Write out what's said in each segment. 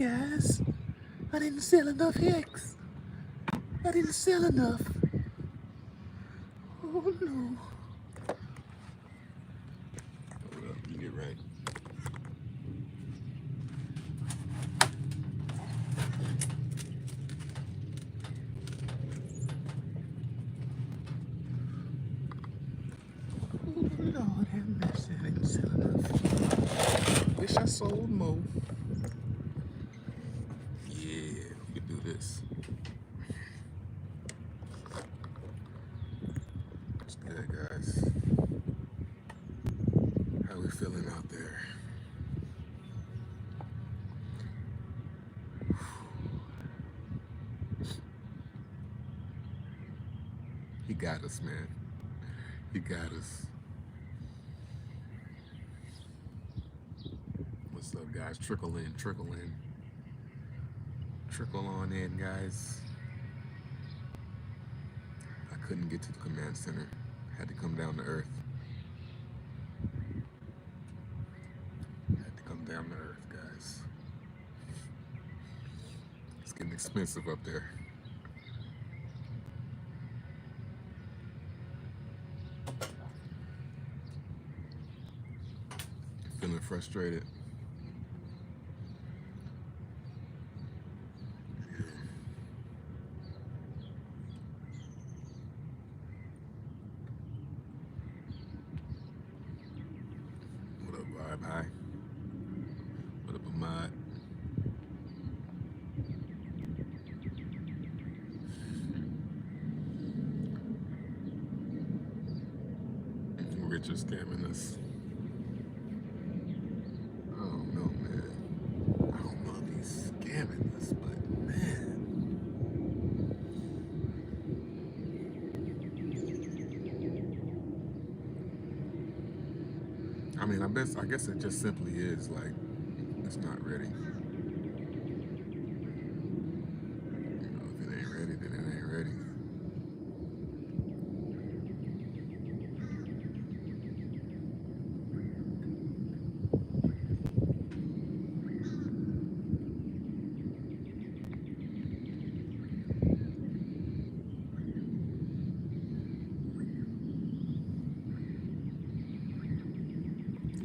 guys. I didn't sell enough Hex. I didn't sell enough. Oh no. Hold up, you get right. Oh Lord have mercy, I didn't sell enough. Wish I sold more. Yeah, we could do this. What's good, guys? How we feeling out there? He got us, man. He got us. What's up, guys? Trickle in, trickle in. Trickle on in, guys. I couldn't get to the command center. Had to come down to earth. Had to come down to earth, guys. It's getting expensive up there. Feeling frustrated. What up, Vibe High? What up, Ahmad? Richard scamming us. I don't know, man. I don't know if he's scamming us, but man. I mean, I guess it just simply is like it's not ready. You know, if it ain't ready, then it ain't ready.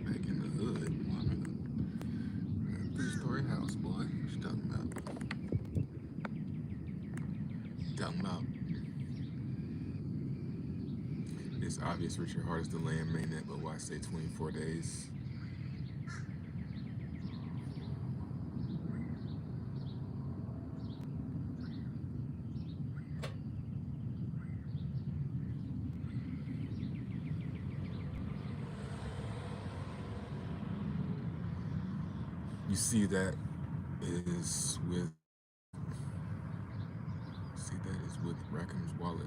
Back in the hood, I'm in a three-story house, boy. What you talking about? Talking about it's obvious Richard Hart is the land mainnet, but why say 24 days? You see that is with Rackham's wallet.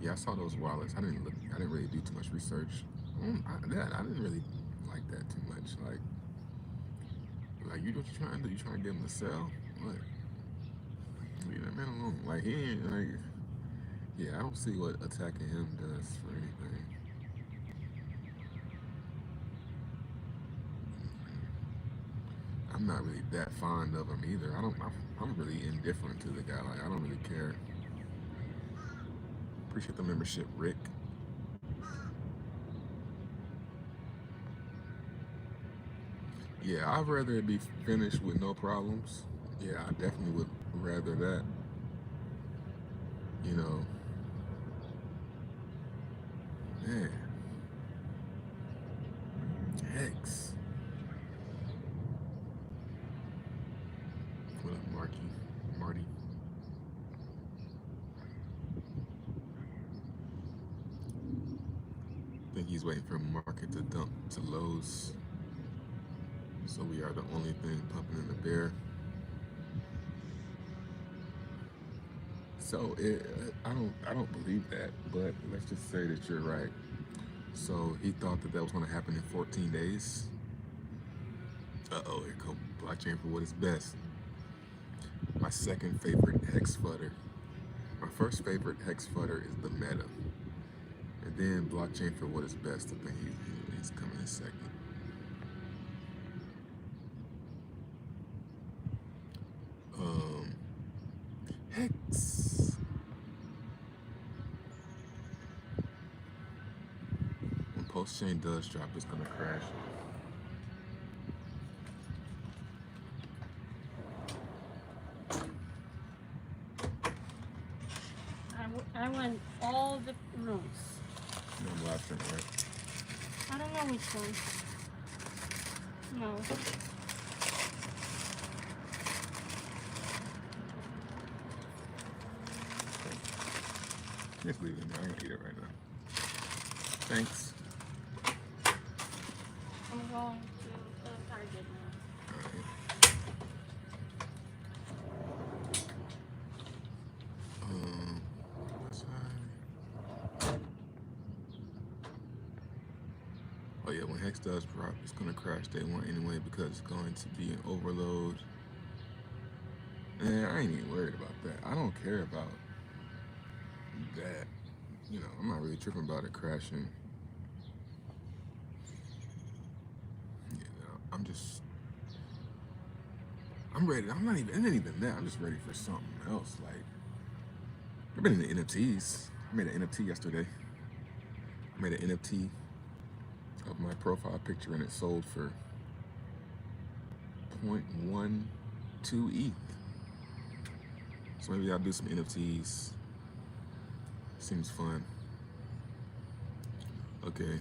Yeah, I saw those wallets. I didn't look. I didn't really do too much research. I didn't really like that too much. Like you, what you trying to do? You trying to get him to sell? What? Leave that man alone. Like he ain't like. Yeah, I don't see what attacking him does for anything. I'm not really that fond of him either. I don't. I'm really indifferent to the guy. Like I don't really care. Appreciate the membership, Rick. Yeah, I'd rather it be finished with no problems. Yeah, I definitely would rather that. You know, man, Hex. What up, Marky? Marty? I think he's waiting for market to dump to Lowe's. So we are the only thing pumping in the bear. So I don't believe that, but let's just say that you're right. So he thought that was going to happen in 14 days. Uh-oh, here come blockchain for what is best. My second favorite hex flutter. My first favorite hex flutter is the meta. And then blockchain for what is best. I think he's coming in second. Pulse chain does drop, it's gonna crash. I went all the routes. You know, I'm live streaming, right? I don't know which one. No. Just leave it in there. I ain't gonna eat it right now. Thanks. I'm going to the Target now. Alright. What's that? Oh yeah, when Hex does drop, it's gonna crash day one anyway because it's going to be an overload. And I ain't even worried about that. I don't care about that. You know, I'm not really tripping about it crashing. You know, I'm ready. It ain't even that. I'm just ready for something else. Like, I've been in the NFTs. I made an NFT yesterday. I made an NFT of my profile picture and it sold for 0.12 ETH. So maybe I'll do some NFTs. Seems fun. Okay.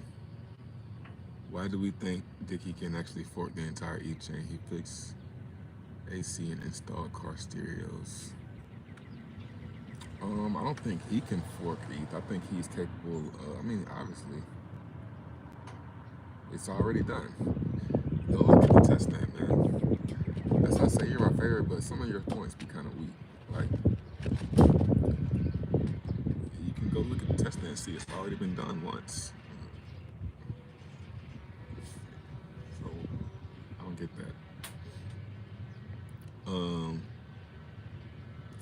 Why do we think Dickie can actually fork the entire ETH chain? He fixed AC and installed car stereos. I don't think he can fork ETH. I think he's capable. I mean, obviously, it's already done. Go look at the testnet, man. That's why I say you're my favorite, but some of your points be kind of weak. Like, you can go look at the testnet and see it's already been done once. So I don't get that.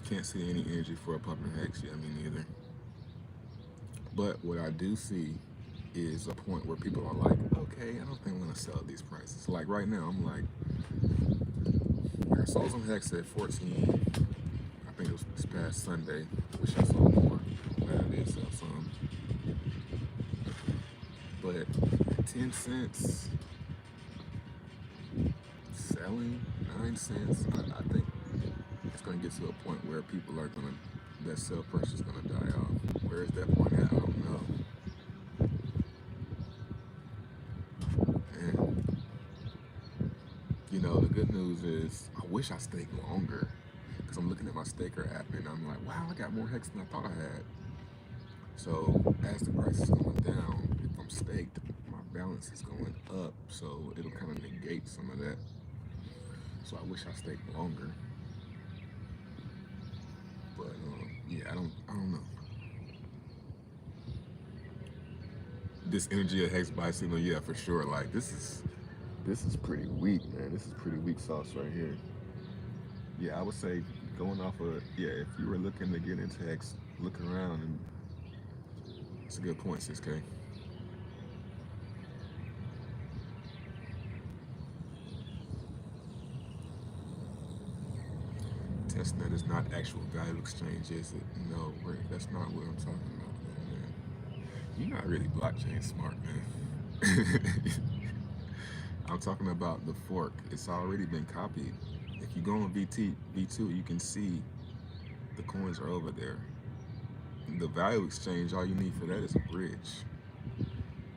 Can't see any energy for a pumping hex. Yeah, me neither. But what I do see is a point where people are like, okay, I don't think I'm gonna sell at these prices. Like right now, I'm like I saw some hex at 14. I think it was this past Sunday. Wish I sold more. Glad I did sell some. But at 10 cents, selling 9 cents, I think it's gonna get to a point where people are gonna, that sell pressure is gonna die off. Where is that point at? I don't know. And you know, the good news is I wish I stayed longer because I'm looking at my staker app and I'm like, wow, I got more hex than I thought I had. So as the price is going down, if I'm staked, my balance is going up, so it'll kind of negate some of that. So I wish I stayed longer. But yeah, I don't know. This energy of hex buy signal, yeah, for sure. Like this is pretty weak, man. This is pretty weak sauce right here. Yeah, I would say going off of, yeah, if you were looking to get into hex, look around, and it's a good point, 6K. Testnet is not actual value exchange, is it? No, that's not what I'm talking about, man. You're not really blockchain smart, man. I'm talking about the fork. It's already been copied. If you go on V2, you can see the coins are over there. The value exchange, all you need for that is a bridge.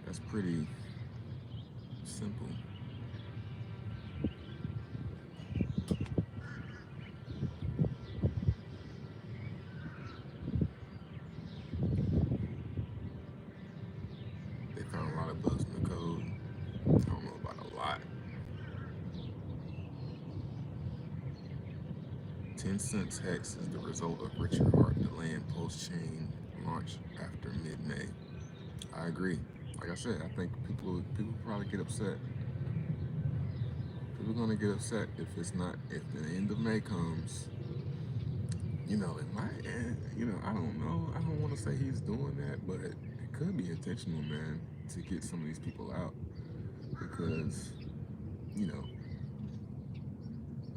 That's pretty simple. They found a lot of bugs in the code. I don't know about a lot. 10 cents hex is the result of Richard Heart delaying post-chain launch after mid-May. I agree. Like I said, I think people probably get upset. People are gonna get upset if the end of May comes. You know, I don't know. I don't want to say he's doing that, but it could be intentional, man, to get some of these people out because, you know,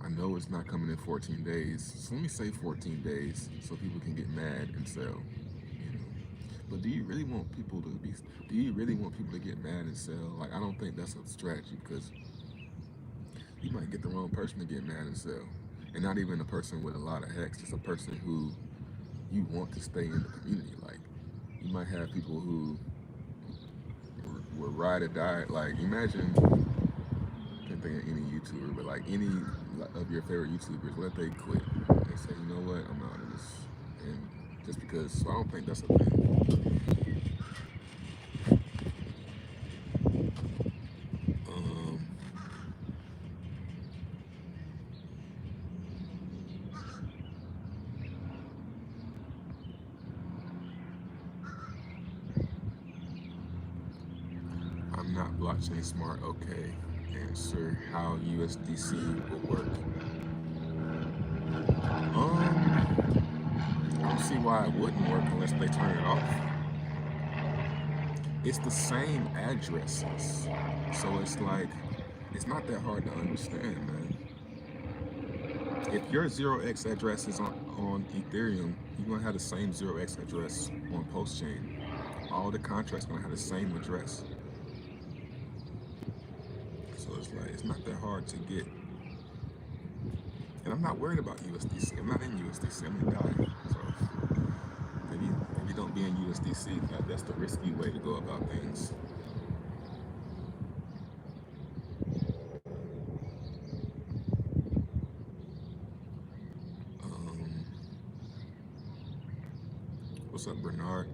I know it's not coming in 14 days. So let me say 14 days so people can get mad and sell, you know. But do you really want people to be? Do you really want people to get mad and sell? Like, I don't think that's a strategy because you might get the wrong person to get mad and sell, and not even a person with a lot of hex, just a person who you want to stay in the community. Like, you might have people who were ride or die. Like, imagine, I can't think of any YouTuber, but like any of your favorite YouTubers, what if they quit? They say, you know what, I'm out of this, and just because. So I don't think that's a thing. Um, I'm not blockchain smart. Okay, answer how USDC will work. I don't see why it wouldn't work unless they turn it off. It's the same addresses, so it's like it's not that hard to understand, man. If your 0x address is on Ethereum, you're gonna have the same 0x address on Postchain. All the contracts gonna have the same address. So it's like it's not that hard to get. And I'm not worried about USDC. I'm not in USDC. I'm in DAI. So maybe don't be in USDC. That's the risky way to go about things. Um, what's up, Bernard?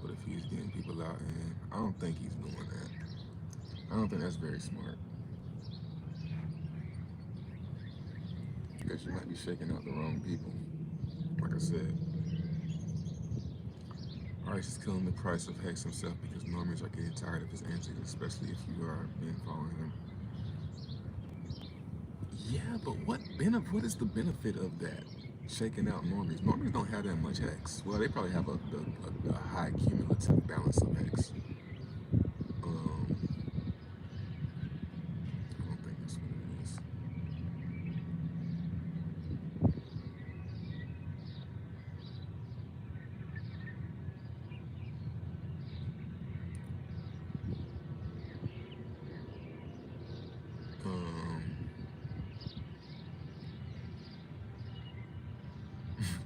What if he's getting people out? And I don't think he's doing that. I don't think that's very smart. Because you might be shaking out the wrong people. Like I said, Rice is killing the price of Hex himself because normies are getting tired of his antics, especially if you are been following him. Yeah, but what is the benefit of that? Shaking out normies. Normies don't have that much Hex. Well, they probably have a high cumulative balance of Hex. Um, I don't think that's what it is.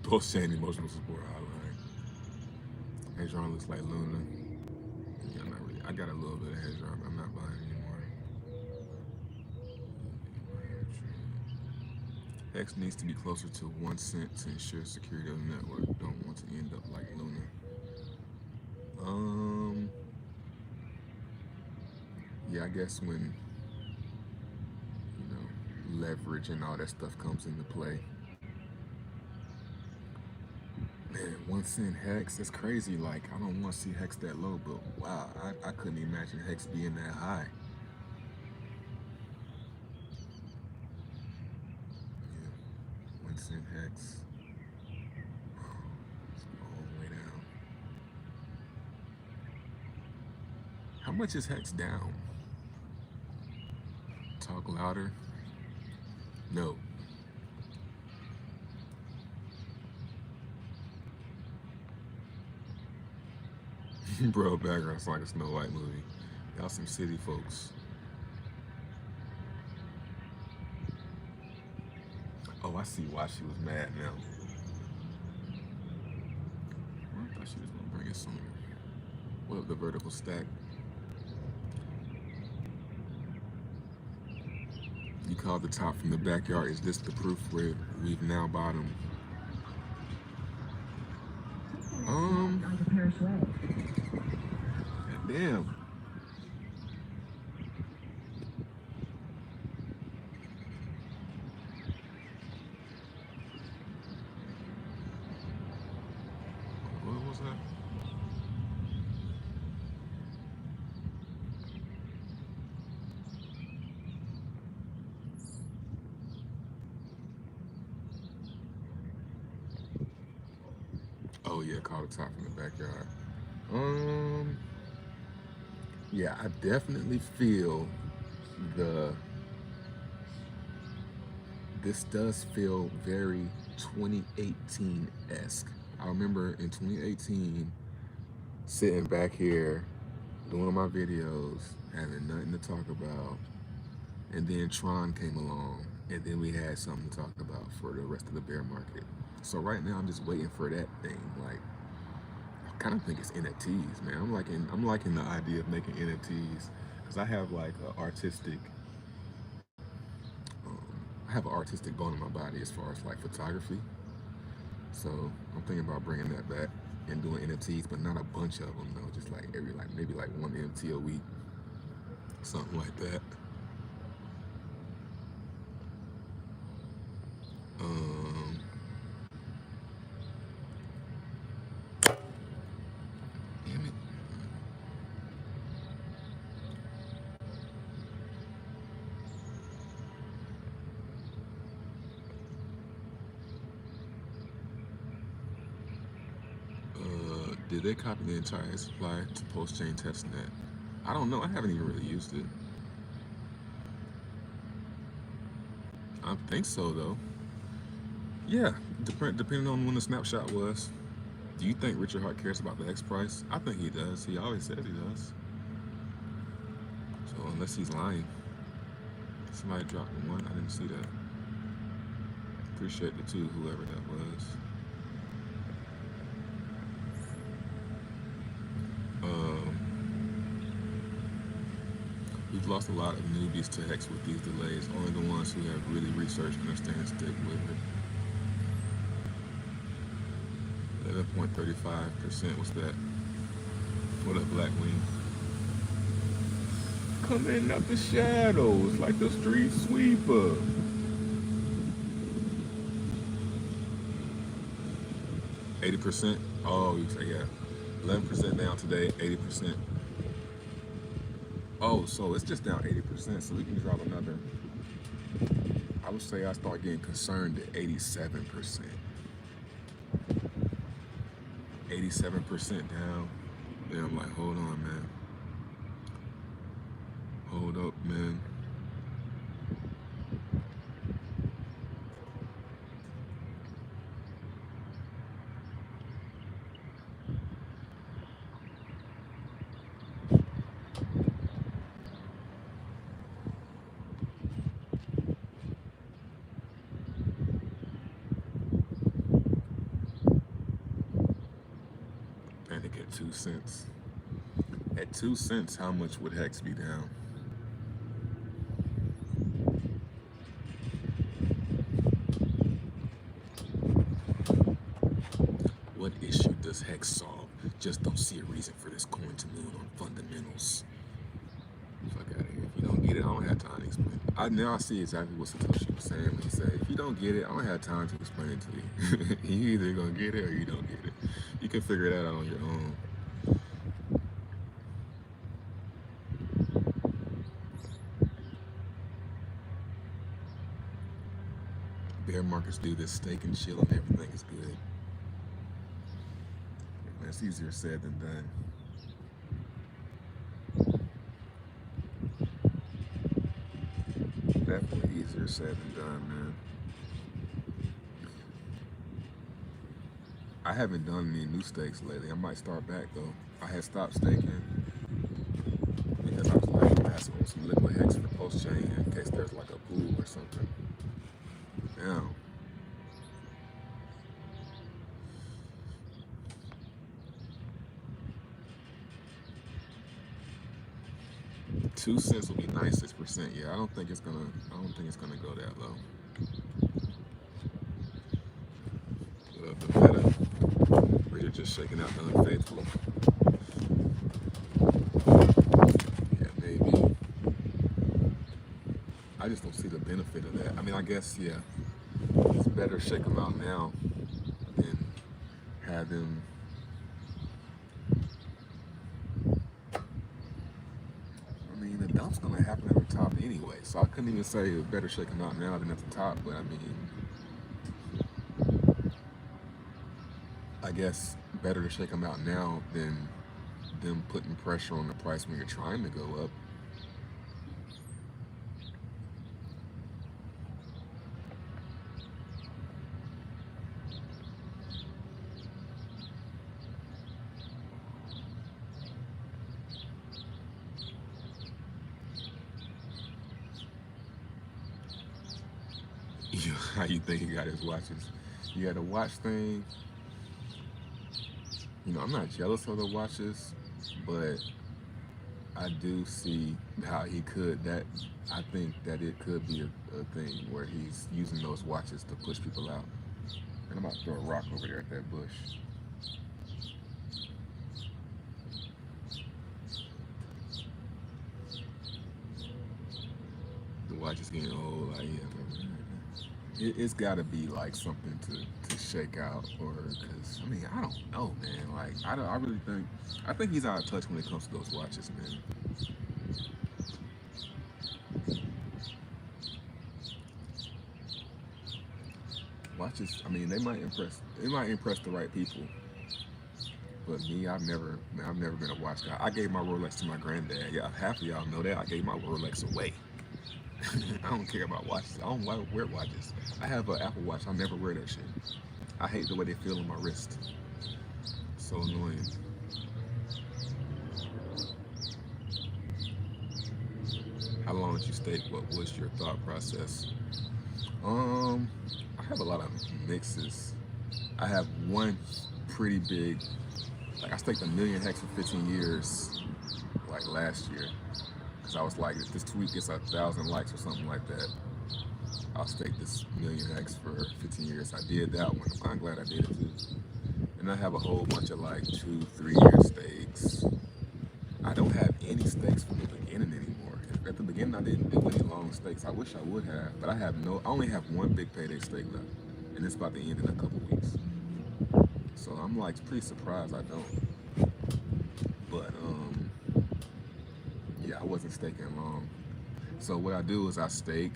Post chain emotional support hotline. Hedron looks like Luna. Yeah, I'm not really. I got a little bit of Hedron, but I'm not buying anymore. Hex needs to be closer to 1 cent to ensure security of the network. Don't want to end up like Luna. Yeah, I guess when leverage and all that stuff comes into play. Man, 1 cent Hex, that's crazy. Like, I don't want to see Hex that low, but wow, I couldn't imagine Hex being that high. Yeah, 1 cent Hex. It's all the way down. How much is Hex down? Talk louder. No. Bro, background's like a Snow White movie. Y'all some city folks. Oh, I see why she was mad now. Well, I thought she was gonna bring it sooner. What up, the vertical stack? You called the top from the backyard. Is this the proof where we've now bottomed? Damn. What was that? Oh yeah, call the top from the backyard. Yeah, I definitely feel the this does feel very 2018-esque. I remember in 2018 sitting back here doing my videos, having nothing to talk about, and then Tron came along, and then we had something to talk about for the rest of the bear market. So right now I'm just waiting for that thing. Like, I kind of think it's NFTs, man. I'm liking the idea of making NFTs because I have an artistic bone in my body as far as like photography. So I'm thinking about bringing that back and doing NFTs, but not a bunch of them though. Just like maybe like one NFT a week, something like that. Um, Damn it. Did they copy the entire supply to post-chain testnet? I don't know. I haven't even really used it. I think so though. Yeah, depending on when the snapshot was. Do you think Richard Hart cares about the X price? I think he does. He always says he does. So unless he's lying, somebody dropped one. I didn't see that. Appreciate the two, whoever that was. Um, we've lost a lot of newbies to Hex with these delays. Only the ones who have really researched and understand stick with it. 11.35%. What's that? What up, Blackwing? Coming up the shadows like the street sweeper. %. Oh, you say yeah. 11% down today, 80%. Oh, so it's just down 80%, so we can drop another. I would say I start getting concerned at 87%. 87% down. Then I'm like, hold on, man. Hold up, man. Panic at 2 cents. At 2 cents, how much would Hex be down? What issue does Hex solve? Just don't see a reason for this coin to move on fundamentals. Fuck out of here. If you don't get it, I don't have time to explain. Now I see exactly what Satoshi was saying when he said, if you don't get it, I don't have time to explain it to you. You either gonna get it or you don't get it. You can figure that out on your own. Bear markets do this, stake and chill and everything is good. That's easier said than done. Definitely easier said than done, man. I haven't done any new stakes lately. I might start back though. I had stopped staking because I was like, I want some liquid Hex for post chain in case there's like a pool or something. Now, 2 cents will be 96%. Yeah, I don't think it's gonna go that low. The meta, where you're just shaking out the unfaithful. Yeah, maybe. I just don't see the benefit of that. I mean, I guess, yeah, it's better shake them out now than have them. I mean, the dump's gonna happen at the top anyway, so I couldn't even say it better shake them out now than at the top, but I mean, I guess better to shake them out now than them putting pressure on the price when you're trying to go up. how you think he got his watches. Yeah, the watch thing, I'm not jealous of the watches, but I do see how he could that I think that it could be a thing where he's using those watches to push people out. And I'm about to throw a rock over there at that bush. The watch is getting old. Like, yeah, it's got to be like something to shake out, or because I don't know, man. Like, I really think he's out of touch when it comes to those watches, man. Watches, they might impress the right people, but me, I've never been a watch guy. I gave my Rolex to my granddad. Yeah, half of y'all know that. I gave my Rolex away. I don't care about watches. I don't wear watches. I have an Apple Watch. I never wear that shit. I hate the way they feel on my wrist. So annoying. How long did you stay? What was your thought process? I have a lot of mixes. I have one pretty big, like I staked 1,000,000 hex for 15 years, like last year. Cause I was like, if this tweet gets 1,000 likes or something like that, I'll stake this 1,000,000 hex for 15 years. I did that one. I'm glad I did it too. And I have a whole bunch of like 2, 3 year stakes. I don't have any stakes from the beginning anymore. At the beginning, I didn't do any long stakes. I wish I would have, but I only have one big payday stake left, and it's about to end in a couple weeks. So I'm like pretty surprised I don't. But yeah, I wasn't staking long. So what I do is I stake,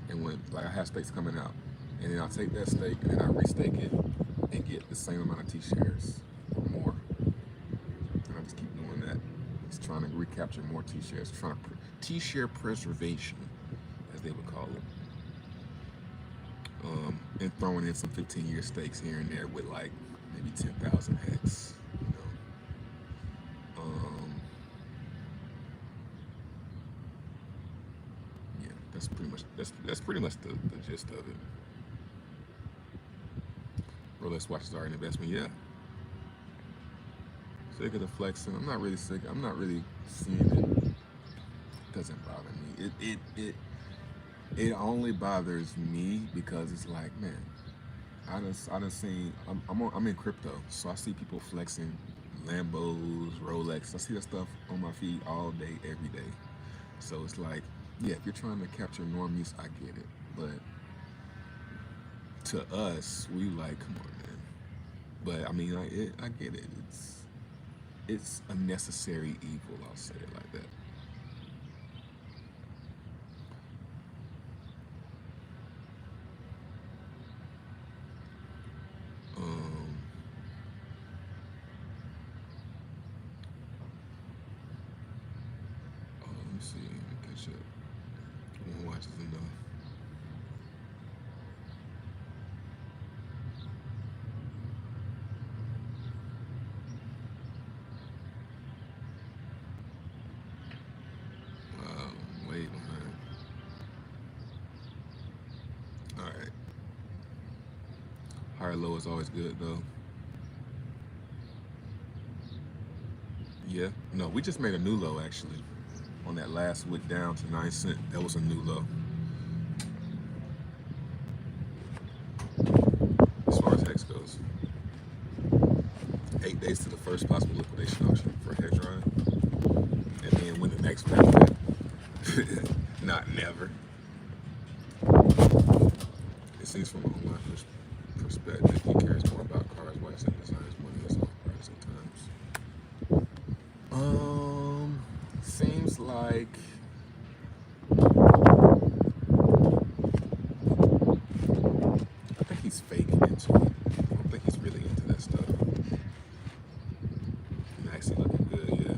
and when like I have stakes coming out, and then I take that stake and then I restake it and get the same amount of T shares or more. And I just keep doing that. Just trying to recapture more T shares, T share preservation, as they would call it. And throwing in some 15-year stakes here and there with like maybe 10,000 hex. Yeah, that's pretty much the gist of it. Rolex watches are an investment, yeah. Sick of the flexing. I'm not really sick. I'm not really seeing it. It doesn't bother me. It only bothers me because it's like, man, I done seen. I'm in crypto, so I see people flexing Lambos, Rolex. I see that stuff on my feed all day, every day. So it's like, yeah, if you're trying to capture normies, I get it. But to us, we like, come on, man. But I get it. It's a necessary evil. I'll say it like that. Um, let me see. Let me catch up. One watch is enough. Wow, way behind. All right. Higher low is always good though. Yeah. No, we just made a new low actually. On that last wick down to 9 cent, that was a new low. As far as hex goes, 8 days to the first possible liquidation auction for hedge run, and then when the next one happened. Not never. It seems from an online perspective, he cares more about cars, watches, and designs more than his own price sometimes. Seems like I think he's faking into it. I don't think he's really into that stuff. And actually looking good, yeah.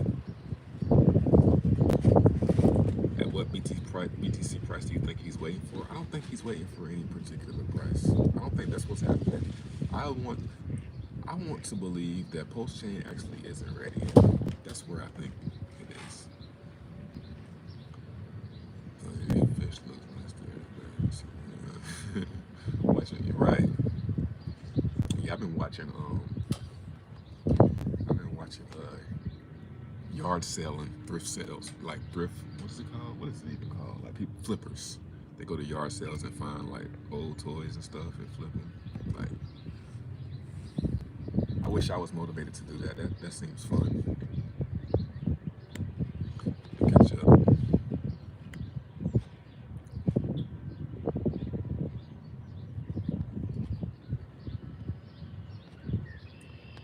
At what BTC price do you think he's waiting for? I don't think he's waiting for any particular price. I don't think that's what's happening. I want I want to believe that post chain actually isn't ready. That's where I think it is. Fish looks nice there. I've been watching yard selling, thrift sales, like thrift. What is it called? What is it even called? Like people flippers. They go to yard sales and find like old toys and stuff and flip them. Like I wish I was motivated to do that. That seems fun. To catch up.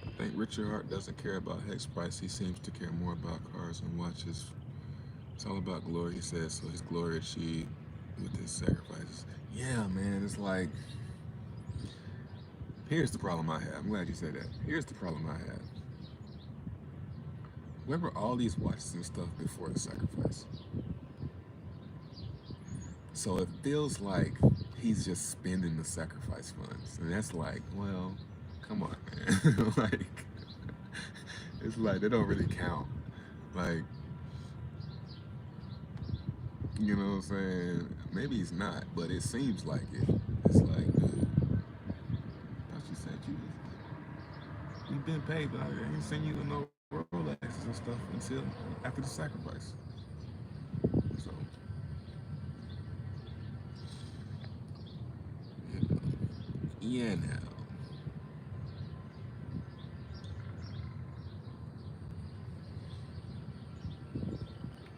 I think Richard Hart doesn't care about hex price. He seems to care more about cars and watches. It's all about glory, he says. So his glory achieved with his sacrifices. Yeah, man. It's like, here's the problem I have. I'm glad you said that. Here's the problem I have. Where were all these watches and stuff before the sacrifice? So it feels like he's just spending the sacrifice funds. And that's like, well, come on, man. Like, it's like they don't really count. Like, you know what I'm saying? Maybe he's not, but it seems like it. It's like, dude, I thought you said you've been paid, but I ain't seen you with no Rolexes and stuff until after the sacrifice. So, yeah, now.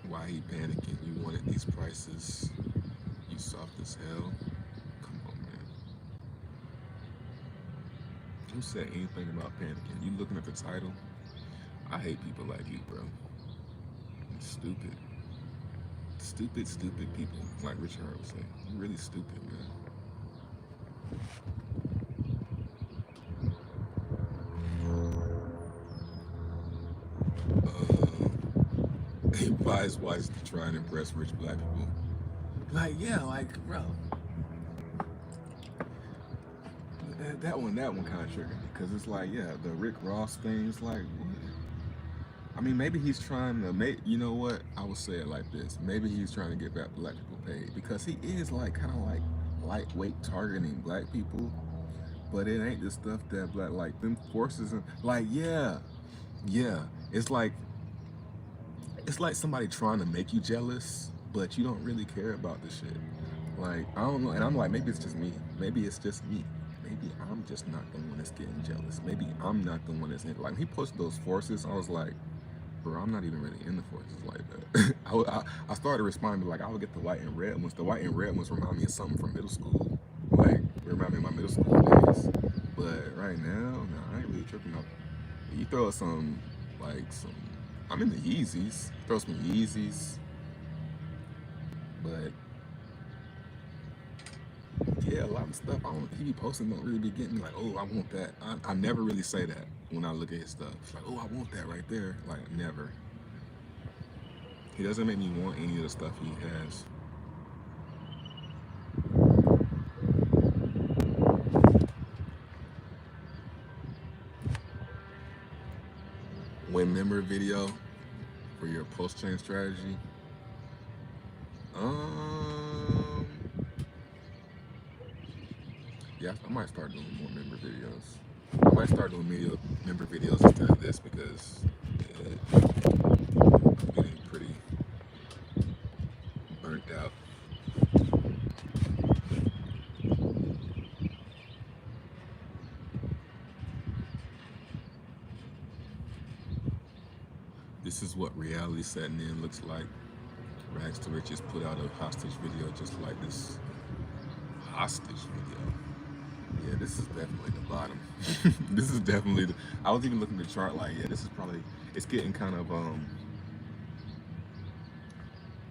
Why he panicking? You wanted these prices. You soft as hell. Come on, man. Who said anything about panicking? You looking at the title? I hate people like you, bro. Stupid. Stupid people. Like Richard Hart would say. You're really stupid, man. He buys watches to try and impress rich black people. Like, yeah, like, bro. That one kind of triggered me because it's like, yeah, the Rick Ross thing is like, what? I mean, maybe he's trying to make, you know what? I would say it like this. Maybe he's trying to get black people paid because he is like kind of like lightweight targeting black people, but it ain't the stuff that black, like them forces and like, yeah, it's like somebody trying to make you jealous, but you don't really care about the shit. Like, I don't know, and I'm like, maybe it's just me. Maybe it's just me. Maybe I'm just not the one that's getting jealous. Maybe I'm not the one that's in. Like, when he posted those forces, I was like, bro, I'm not even really in the forces like that. I started responding like, I would get the white and red ones. The white and red ones remind me of something from middle school. Like, remind me of my middle school days. But right now, nah, I ain't really tripping up. You throw some, like, I'm in the Yeezys. Throw some Yeezys. But yeah, a lot of stuff he be posting don't really be getting me like, oh, I want that. I never really say that when I look at his stuff. It's like, oh, I want that right there. Like, never. He doesn't make me want any of the stuff he has. Win member video for your post chain strategy. Yeah, I might start doing more member videos. I might start doing member videos instead of this because I'm getting pretty burnt out. This is what reality setting in looks like. Rags to Riches put out a hostage video just like this hostage video. Yeah, this is definitely the bottom. This is definitely I was even looking at the chart like, yeah, this is probably, it's getting kind of,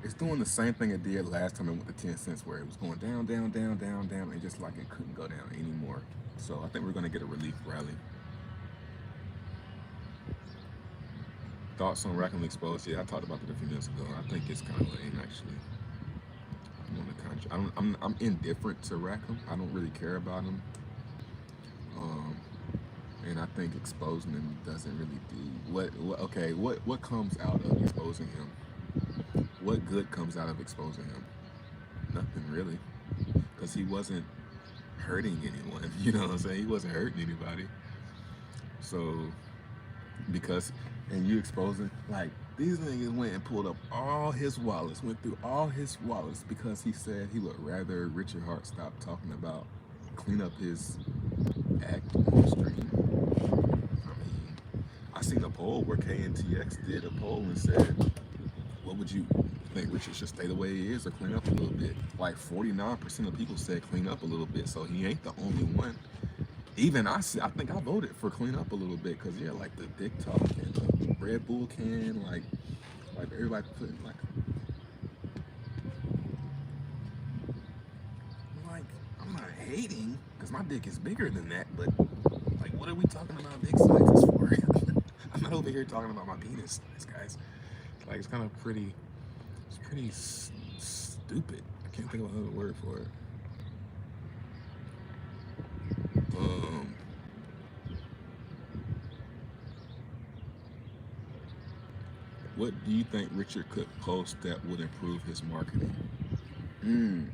it's doing the same thing it did last time it went to 10 cents where it was going down, and just like it couldn't go down anymore. So I think we're gonna get a relief rally. Thoughts on Rackham Exposed? Yeah, I talked about that a few minutes ago. I think it's kind of lame, actually. I'm indifferent to Rackham. I don't really care about him. And I think exposing him doesn't really do what comes out of exposing him? What good comes out of exposing him? Nothing really, because he wasn't hurting anyone. You know what I'm saying? He wasn't hurting anybody. So because and you exposing like these niggas went and pulled up all his wallets, went through all his wallets because he said he would rather Richard Hart stop talking about clean up his act on the stream. I mean, I seen a poll where KNTX did a poll and said, what would you think Richard should stay the way he is or clean up a little bit? Like 49% of people said clean up a little bit, so he ain't the only one. Even I think I voted for clean up a little bit because yeah, like the dick talk and the Red Bull can, like everybody putting like I'm not hating because my dick is bigger than that, but like what are we talking about dick sizes for? I'm not over here talking about my penis size, guys. Like it's kind of pretty, it's pretty stupid. I can't think of another word for it. What do you think Richard could post that would improve his marketing? Mm.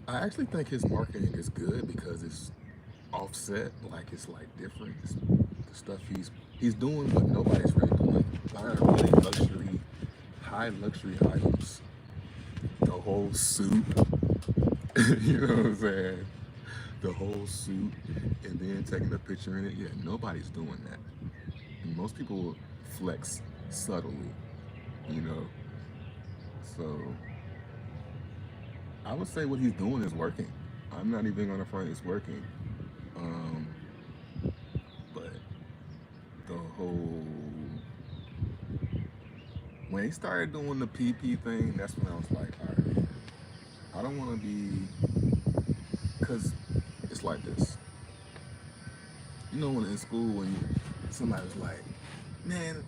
I actually think his marketing is good because it's offset, like it's like different. It's the stuff he's doing what nobody's really doing. Buying really luxury, high luxury items. The whole suit. You know what I'm saying? The whole suit and then taking a picture in it. Yeah, nobody's doing that. And most people flex subtly, you know. So I would say what he's doing is working. I'm not even gonna front it's working. Um, but the whole when he started doing the PP thing, that's when I was like, all right, I don't want to be, because it's like this. You know, when in school, when somebody was like, man,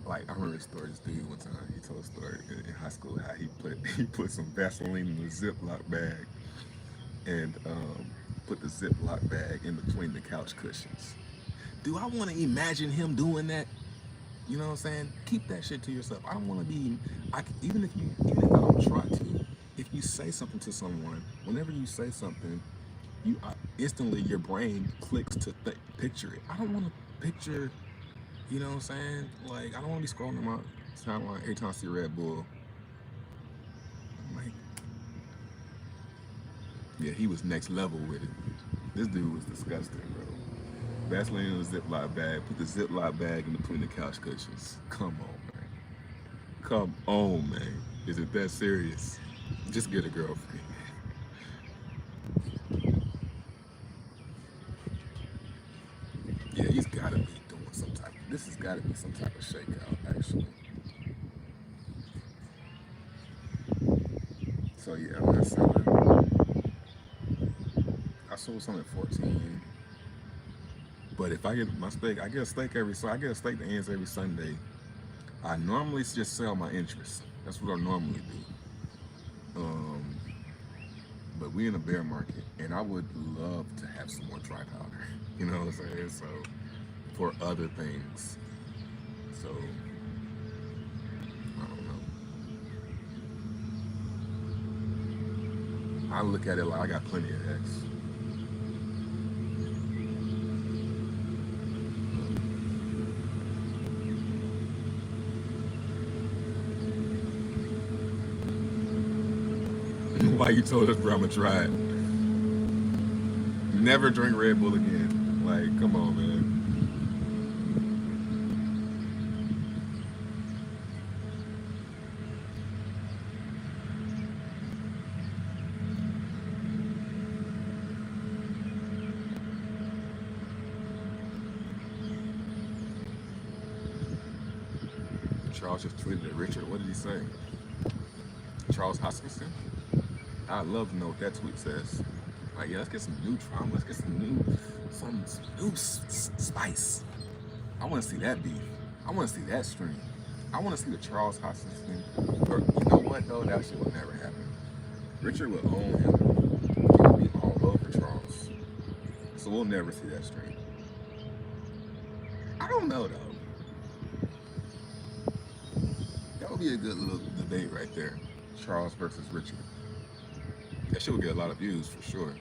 like I remember a story. This dude one time he told a story in high school how he put some Vaseline in a Ziploc bag and put the Ziploc bag in between the couch cushions. Do I want to imagine him doing that? You know what I'm saying? Keep that shit to yourself. I don't want to be. Even if I don't try to, if you say something to someone, whenever you say something, instantly your brain clicks to picture it. I don't want to picture. You know what I'm saying? Like I don't want to be scrolling my timeline every time I see Red Bull. Like, yeah, he was next level with it. This dude was disgusting, bro. Vaseline in a Ziploc bag. Put the Ziploc bag in between the couch cushions. Come on, man. Come on, man. Is it that serious? Just get a girlfriend. Yeah, he's gotta be doing some type. This has gotta be some type of shakeout, actually. So yeah, I'm not selling. I sold some at 14. But if I get my steak, I get a steak that ends every Sunday. I normally just sell my interest. That's what I normally do. But we in a bear market, and I would love to have some more dry powder. You know what I'm saying? So for other things. So I don't know. I look at it like I got plenty of X. Why you told us, bro, I'ma try it. Never drink Red Bull again. Like, come on, man. Charles just tweeted at Richard. What did he say? Charles Hoskinson? I'd love to know what that tweet says. Like, yeah, let's get some new drama. Let's get some new spice. I want to see that beef. I want to see that stream. I want to see the Charles Hoskinson. Or you know what though? That shit would never happen. Richard would own him. He would be all over Charles. So we'll never see that stream. I don't know though. That would be a good little debate right there. Charles versus Richard. That shit would get a lot of views for sure.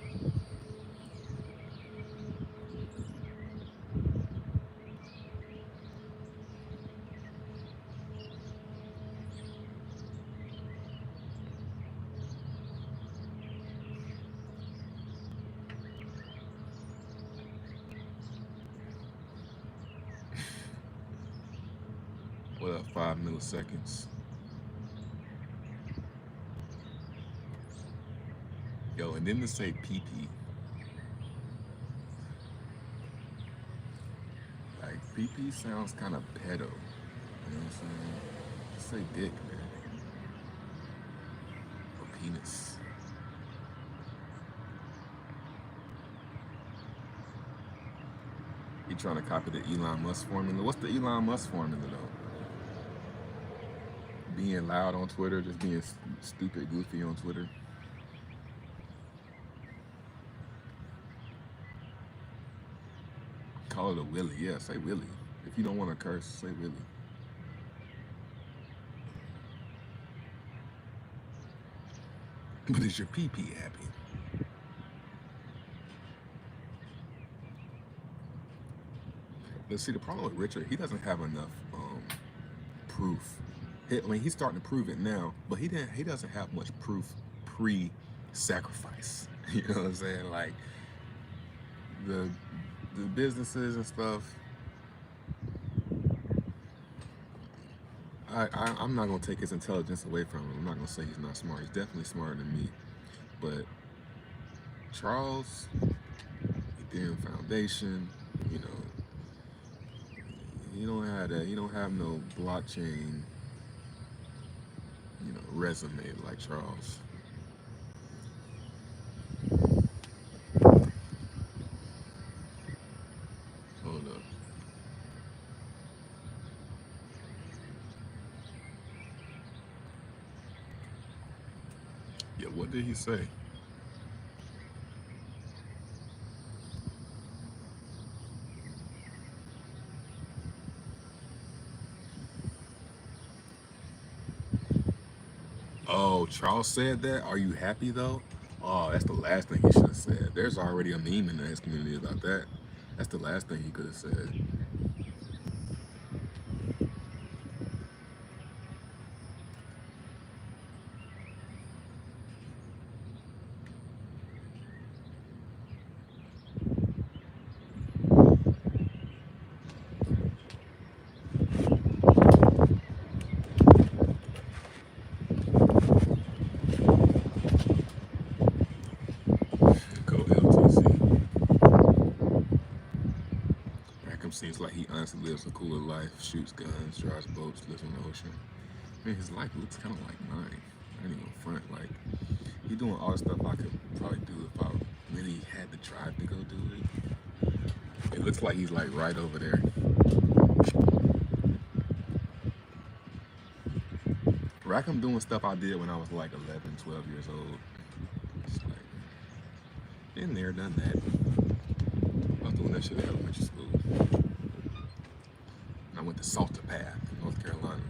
What up, 5 milliseconds? Yo, and then to say PP, like PP sounds kind of pedo. You know what I'm saying? Just say dick, man, or penis. He trying to copy the Elon Musk formula. What's the Elon Musk formula though? Being loud on Twitter, just being stupid, goofy on Twitter. Call it a Willie. Yeah, say Willie. If you don't want to curse, say Willie. But is your PP happy? Let's see, the problem with Richard, he doesn't have enough proof. I mean, he's starting to prove it now, but he doesn't have much proof pre-sacrifice. You know what I'm saying? Like the businesses and stuff. I'm not gonna take his intelligence away from him. I'm not gonna say he's not smart. He's definitely smarter than me. But Charles, Ethereum Foundation, you know, you don't have that. You don't have no blockchain, you know, resume like Charles. Hold up. Yeah, what did he say? Oh, Charles said that? Are you happy though? Oh, that's the last thing he should have said. There's already a meme in his community about that. That's the last thing he could have said. Go LTC. Rackham seems like he honestly lives a cooler life, shoots guns, drives boats, lives on the ocean. Man, his life looks kind of like mine. I ain't even gonna front. Like, he doing all the stuff I could probably do if I really had the drive to go do it. It looks like he's like right over there. Rackham doing stuff I did when I was like 11, 12 years old. It's like, been there, done that. I was doing that shit in elementary school. I went to Salter Path, North Carolina.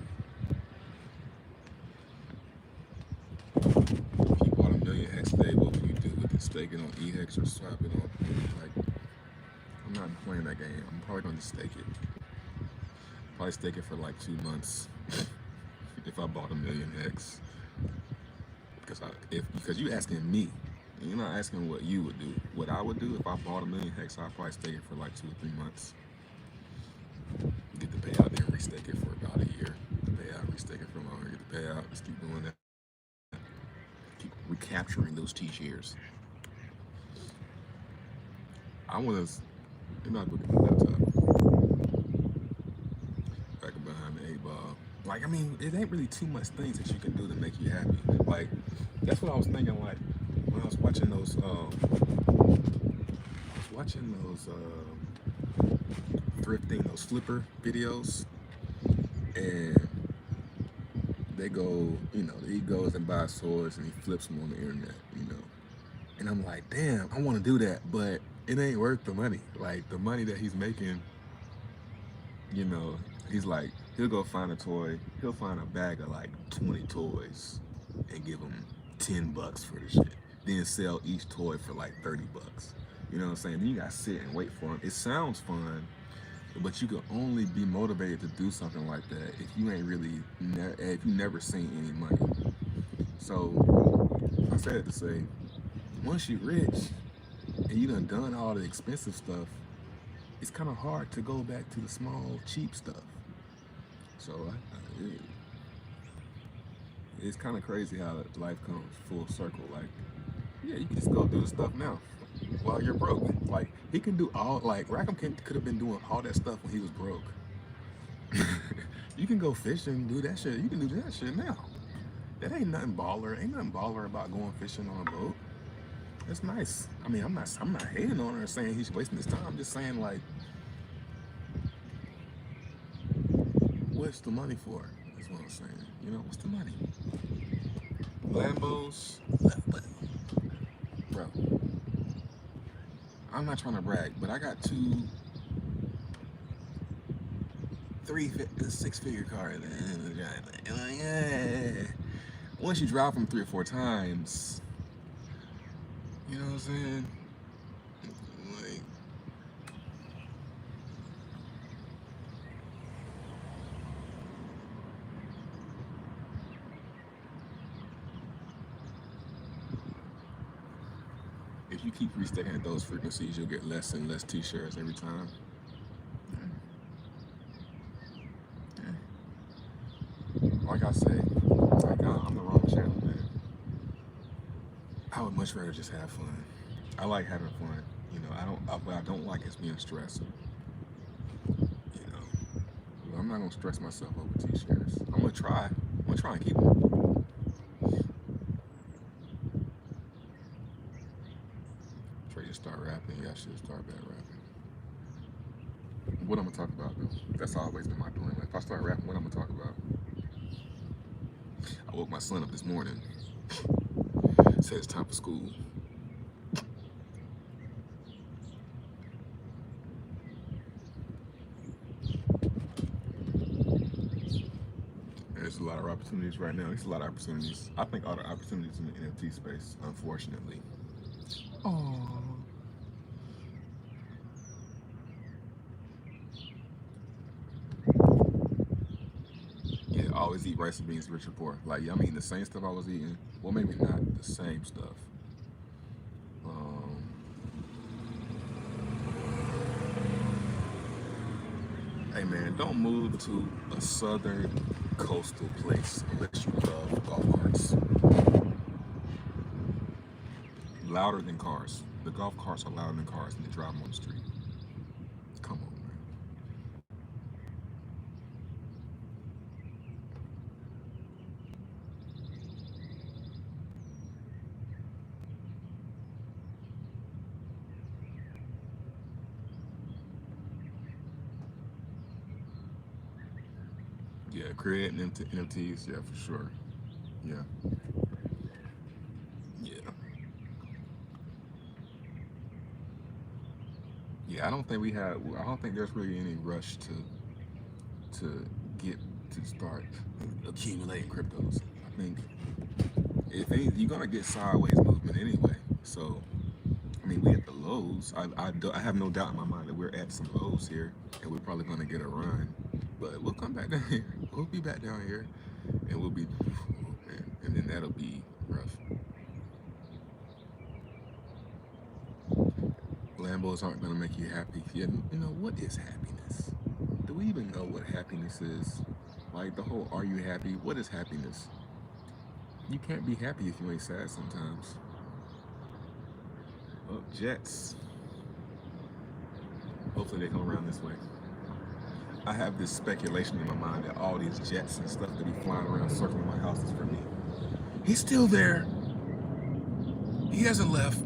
If you bought a million hex today, what would you do with it? Stake it on eHex or swap it on? Like, I'm not playing that game. I'm probably going to stake it. Probably stake it for like 2 months if I bought a million hex. Because you asking me, you're not asking what you would do. What I would do if I bought a million hex, I'd probably stake it for like 2 or 3 months. Get the payout, then restake it for about a year. The payout, restake it for longer. Get the payout, just keep doing that. Keep recapturing those T-shares. I want to. You're not looking at my laptop. Back behind the 8 ball. Like, I mean, it ain't really too much things that you can do to make you happy. Like, that's what I was thinking. Like, when I was watching those, thrifting, those flipper videos, and they go, you know, he goes and buys swords and he flips them on the internet, you know. And I'm like, damn, I want to do that, but it ain't worth the money. Like, the money that he's making, you know, he's like, he'll go find a toy, he'll find a bag of like 20 toys and give them $10 for the shit. then sell each toy for like 30 bucks. You know what I'm saying? Then you gotta sit and wait for them. It sounds fun, but you can only be motivated to do something like that if you ain't really, if you never seen any money. So I said it to say, once you're rich and you done all the expensive stuff, it's kind of hard to go back to the small, cheap stuff. So it's kind of crazy how life comes full circle. Like, yeah, you can just go do the stuff now while you're broke. Like, he can do all, like, Rackham could have been doing all that stuff when he was broke. You can go fishing, do that shit. You can do that shit now. That ain't nothing baller. Ain't nothing baller about going fishing on a boat. It's nice. I mean, I'm not hating on her saying he's wasting his time. I'm just saying, like, what's the money for? That's what I'm saying. You know, what's the money? Lambos, bro. I'm not trying to brag, but I got 6-figure cars. Yeah. Once you drive them 3 or 4 times, you know what I'm saying? Like, if you keep restacking at those frequencies, you'll get less and less t-shirts every time. Like I say, like I'm the wrong channel, man. I would much rather just have fun. I like having fun. You know, what I don't like is being stressed. You know, I'm not gonna stress myself over t-shirts. I'm gonna try. I'm gonna try and keep them. Trey just start rapping. Yeah, I should start back rapping. What I'm gonna talk about though? That's always been my dilemma. If I start rapping, what I'm gonna talk about? I woke my son up this morning. Said it's time for school. There's a lot of opportunities right now. There's a lot of opportunities. I think all the opportunities in the NFT space, unfortunately. Oh. Yeah, always eat rice and beans, rich or poor. Like, yeah, I'm eating the same stuff I was eating. Well, maybe not the same stuff. Hey man, don't move to a southern coastal place unless you love golf carts. Louder than cars. The golf carts are louder than cars and they drive them on the street. Come on, man. Yeah, creating NFTs, yeah, for sure. Yeah. Yeah. Yeah, I don't think there's really any rush to get to start accumulating cryptos. I think if anything, you're gonna get sideways movement anyway. So I mean, we at the lows. I have no doubt in my mind that we're at some lows here, and we're probably gonna get a run. But we'll come back down here. We'll be back down here, and we'll be, and then that'll be rough. Lambos aren't gonna make you happy. You know what is happiness? Do we even know what happiness is? Like the whole "Are you happy?" What is happiness? You can't be happy if you ain't sad sometimes. Oh, jets. Hopefully they come around this way. I have this speculation in my mind that all these jets and stuff that be flying around circling my house is for me. He's still there. He hasn't left.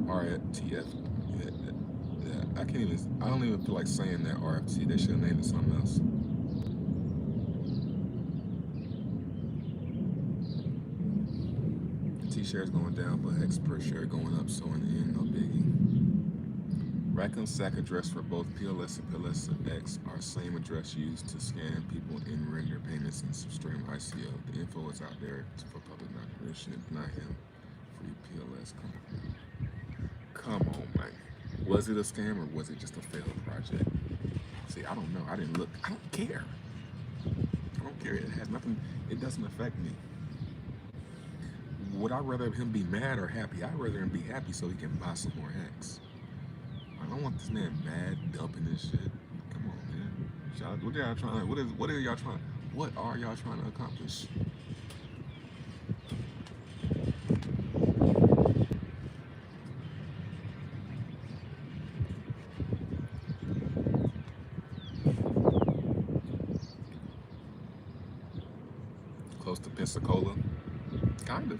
RFTF. Yeah, I don't even feel like saying that RFT. They should have named it something else. T-shares going down, but X per share going up, so in the end, no biggie. Raccoon Sack address for both PLS and PLSX are same address used to scan people and render payments in Stream ICO. The info is out there for public non-permission and deny him free PLS. Come on, man. Was it a scam or was it just a failed project? See, I don't know. I didn't look. I don't care. I don't care. It has nothing. It doesn't affect me. Would I rather him be mad or happy? I'd rather him be happy so he can buy some more hacks. I don't want this man mad, dumping this shit. Come on, man. What are y'all trying? What are y'all trying? What are y'all trying to accomplish? Close to Pensacola, kind of.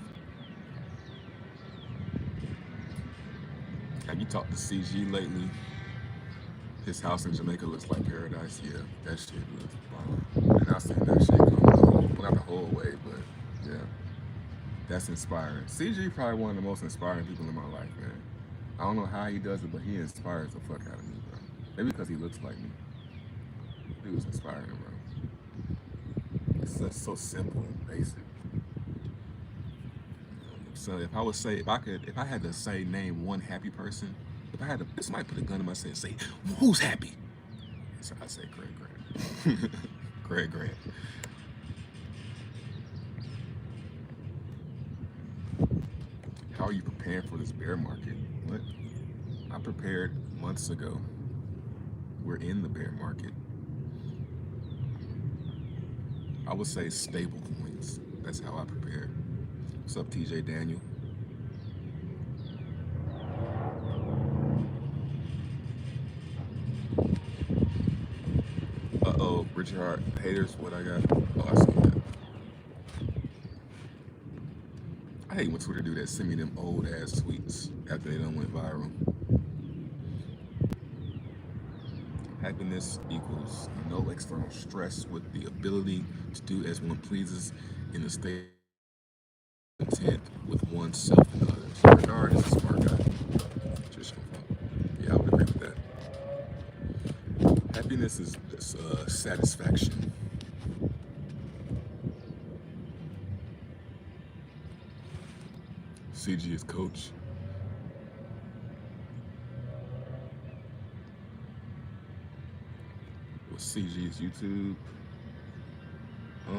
Have you talked to CG lately? His house in Jamaica looks like paradise. Yeah, that shit looks bomb. And I seen that shit come the whole, well, not the whole way, but yeah, that's inspiring. CG probably one of the most inspiring people in my life, man. I don't know how he does it, but he inspires the fuck out of me, bro. Maybe because he looks like me. He was inspiring, bro. It's just so simple and basic. So if I had to say name one happy person, if somebody put a gun in my head and say, who's happy? So I say Craig Grant. Craig Grant. How are you preparing for this bear market? What? I prepared months ago. We're in the bear market. I would say stable coins. That's how I prepared. What's up, TJ Daniel? Uh-oh, Richard Hart, haters, what I got? Oh, I see that. I hate when Twitter do that, send me them old ass tweets after they done went viral. Happiness equals no external stress with the ability to do as one pleases in a state of content with oneself and others. Bernard is a smart guy. Just yeah, I would agree with that. Happiness is satisfaction. CG is coach. With CG's YouTube. I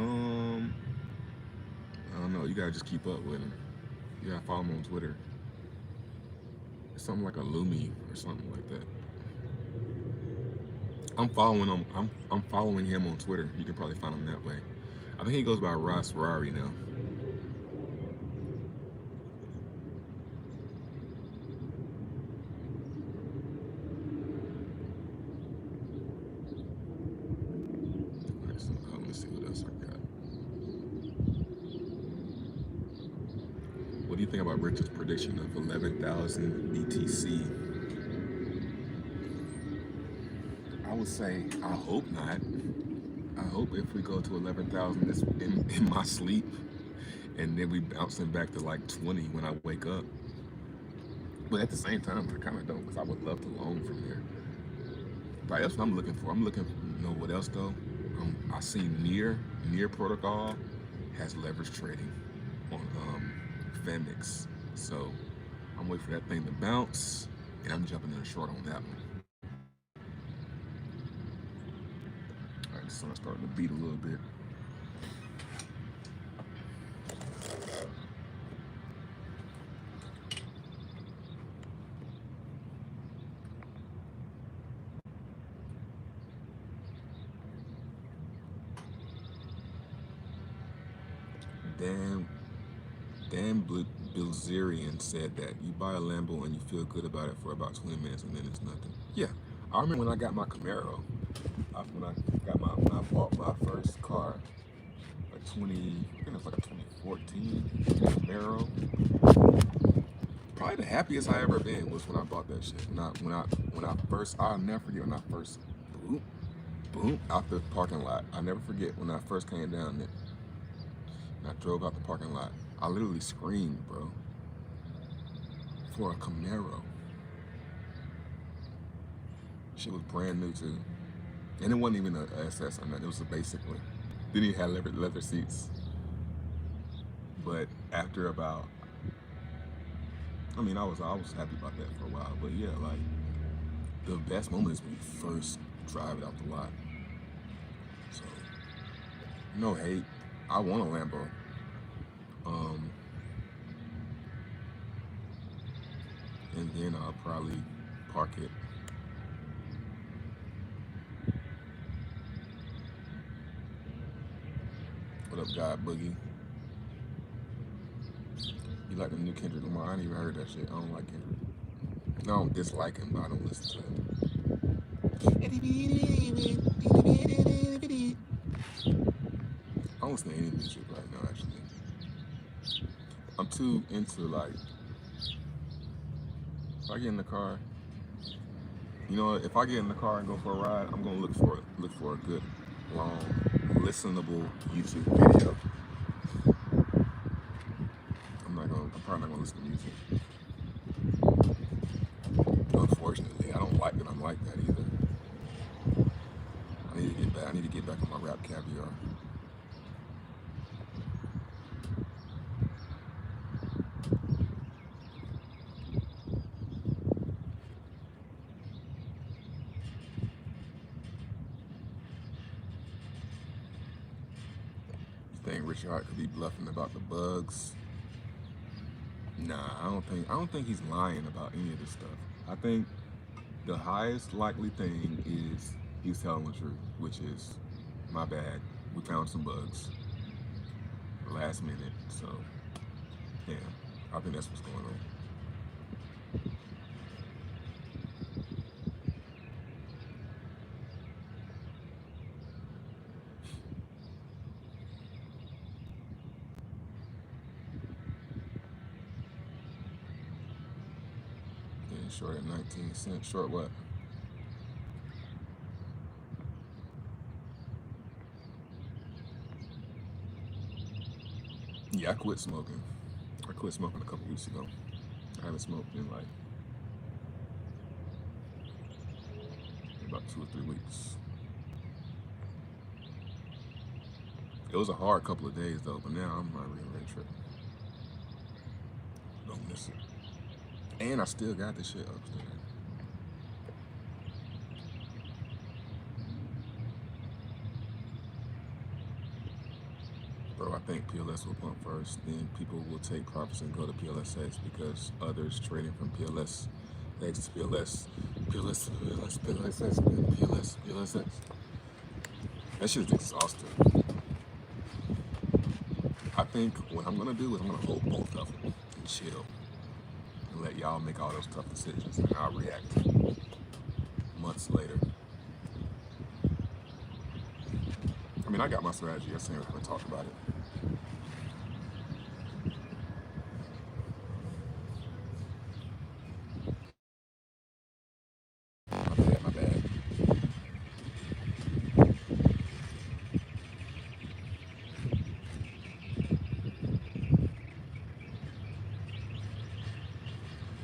don't know. You gotta just keep up with him. You gotta follow him on Twitter. It's something like a Lumi or something like that. I'm following him on Twitter. You can probably find him that way. I think he goes by Ross Ferrari now. Let me see what else I got. What do you think about Richard's prediction of 11,000 BTC? I would say, I hope not. I hope if we go to 11,000 it's in my sleep, and then we bouncing back to like 20 when I wake up. But at the same time, I kind of don't, because I would love to loan from there. But that's what I'm looking for. I'm looking for, you know what else though? I see Near Protocol has leverage trading on Femix. So I'm waiting for that thing to bounce, and I'm jumping in a short on that one. All right, the sun's starting to beat a little bit. Dan Bilzerian said that you buy a Lambo and you feel good about it for about 20 minutes and then it's nothing. Yeah, I remember when I got my Camaro. When I bought my first car, I think it was like a 2014 Camaro. Probably the happiest I ever been was when I bought that shit. I'll never forget when I first boom out the parking lot. I'll never forget when I first came down there. I drove out the parking lot. I literally screamed, bro, for a Camaro. shit was brand new too, and it wasn't even a SS or nothing. It was a basic one. Then he had leather seats. But after about, I mean, I was happy about that for a while. But yeah, like the best moment is when you first drive it out the lot. So no hate. I want a Lambo. Um, and then I'll probably park it. What up, God Boogie? You like the new Kendrick Lamar? I ain't even heard that shit. I don't like Kendrick. I don't dislike him, but I don't listen to him. I don't listen to any music right now, actually. I'm too into like, if I get in the car, you know, if I get in the car and go for a ride, I'm gonna look for a good, long, listenable YouTube video. I'm probably not gonna listen to music. Unfortunately, I don't like that I'm like that either. I need to get back on my rap caviar. You think Richard Hart could be bluffing about the bugs? Nah, I don't think he's lying about any of this stuff. I think the highest likely thing is he's telling the truth, which is, my bad, we found some bugs last minute. So yeah, I think that's what's going on. Getting short at 19 cents. Short what? Yeah, I quit smoking. I quit smoking a couple weeks ago. I haven't smoked in like about 2 or 3 weeks. It was a hard couple of days though, but now I'm not really tripping. Don't miss it. And I still got this shit upstairs. Bro, I think PLS will pump first, then people will take profits and go to PLSX because others trading from PLS X to PLS, PLS to PLS, PLSX, PLS, PLSX. That shit's exhausting. I think what I'm gonna do is I'm gonna hold both of them and chill and let y'all make all those tough decisions, and I'll react months later. I mean, I got my strategy. I said we talked about it. My bad.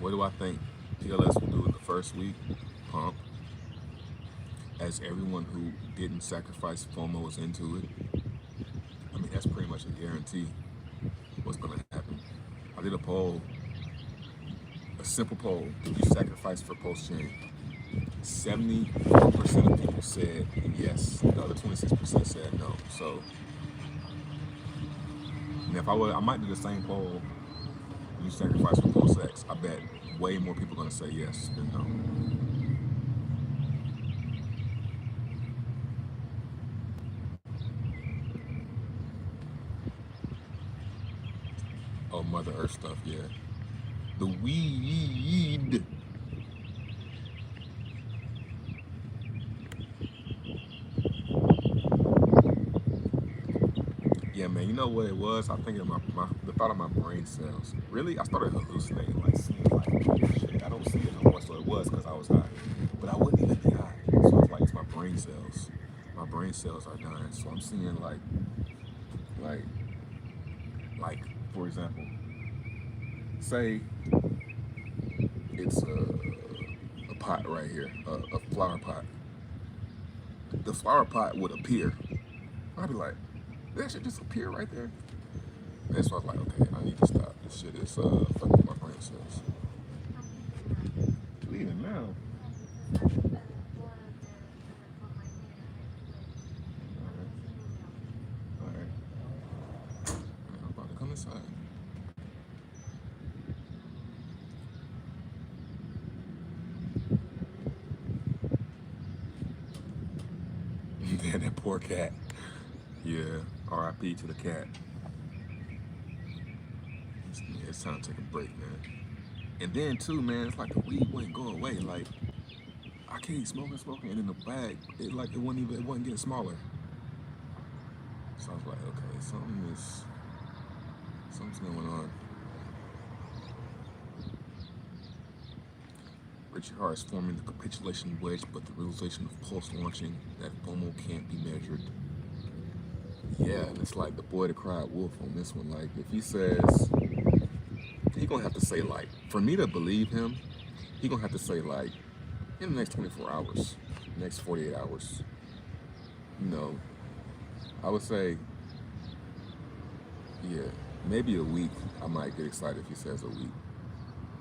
What do I think PLS will do in the first week? Pump. As everyone who didn't sacrifice FOMO is into it. I mean, that's pretty much a guarantee what's going to happen. I did a poll, a simple poll. Did you sacrifice for post-chain? 74% of people said yes. The other 26% said no. So, and if I might do the same poll. You sacrifice for post-X. I bet way more people are going to say yes than no. Oh, Mother Earth stuff, yeah. The weed. Yeah, man, you know what it was? I think the thought of my brain cells. Really, I started hallucinating, like seeing like shit. I don't see it no more, so it was because I was high. But I wouldn't even be high. So it's like it's my brain cells. My brain cells are dying. So I'm seeing like for example, say it's a pot right here, a flower pot. The flower pot would appear. I'd be like, that should just appear right there. That's why I was like, okay, I need to stop. This shit is fucking my brain cells. Leaving now. Alright. I'm about to come inside. Damn, that poor cat. Yeah, RIP to the cat. It's time to take a break, man. And then too, man, it's like the weed wouldn't go away. Like I keep smoking, and in the bag, it wasn't getting smaller. So I was like, okay, something's going on. Richard Hart is forming the capitulation wedge, but the realization of post-launching that FOMO can't be measured. Yeah, and it's like the boy that cried wolf on this one. Like, if he says, he gonna have to say, like, for me to believe him, he gonna have to say, like, in the next 24 hours, next 48 hours, you know, I would say, yeah, maybe a week. I might get excited if he says a week.